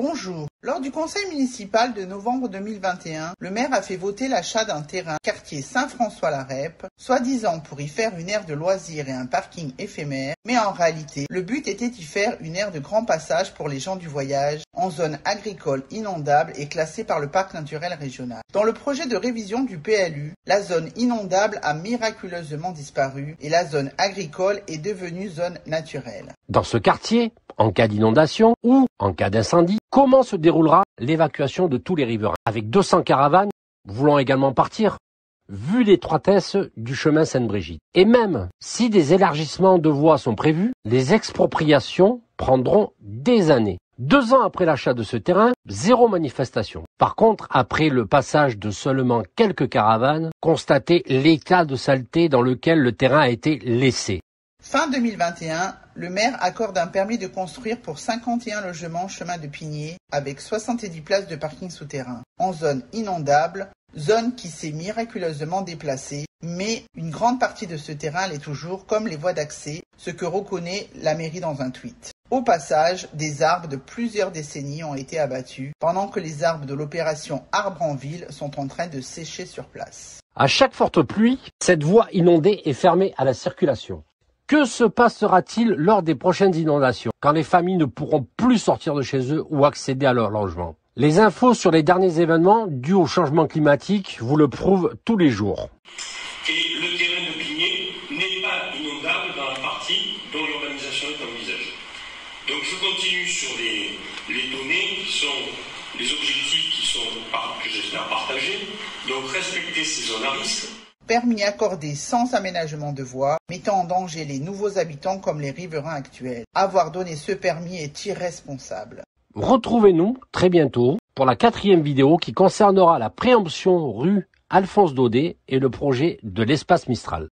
Bonjour. Lors du conseil municipal de novembre 2021, le maire a fait voter l'achat d'un terrain quartier Saint-François-la-Rèpe, soi-disant pour y faire une aire de loisirs et un parking éphémère, mais en réalité, le but était d'y faire une aire de grand passage pour les gens du voyage, en zone agricole inondable et classée par le parc naturel régional. Dans le projet de révision du PLU, la zone inondable a miraculeusement disparu et la zone agricole est devenue zone naturelle. Dans ce quartier, en cas d'inondation ou en cas d'incendie, comment se déroulera l'évacuation de tous les riverains? Avec 200 caravanes voulant également partir, vu l'étroitesse du chemin Sainte-Brigitte. Et même si des élargissements de voies sont prévus, les expropriations prendront des années. 2 ans après l'achat de ce terrain, 0 manifestation. Par contre, après le passage de seulement quelques caravanes, constatez l'état de saleté dans lequel le terrain a été laissé. Fin 2021, le maire accorde un permis de construire pour 51 logements chemin de Pigné avec 70 places de parking souterrain en zone inondable, zone qui s'est miraculeusement déplacée, mais une grande partie de ce terrain l'est toujours comme les voies d'accès, ce que reconnaît la mairie dans un tweet. Au passage, des arbres de plusieurs décennies ont été abattus, pendant que les arbres de l'opération Arbre en Ville sont en train de sécher sur place. À chaque forte pluie, cette voie inondée est fermée à la circulation. Que se passera-t-il lors des prochaines inondations, quand les familles ne pourront plus sortir de chez eux ou accéder à leur logement? Les infos sur les derniers événements dus au changement climatique vous le prouvent tous les jours. Et le terrain de Pigné n'est pas inondable dans la partie dont l'urbanisation est envisagée. Donc je continue sur les données qui sont les objectifs que j'espère partager. Donc respecter ces zones à risque. Permis accordé sans aménagement de voies, mettant en danger les nouveaux habitants comme les riverains actuels. Avoir donné ce permis est irresponsable. Retrouvez-nous très bientôt pour la 4e vidéo qui concernera la préemption rue Alphonse Daudet et le projet de l'espace Mistral.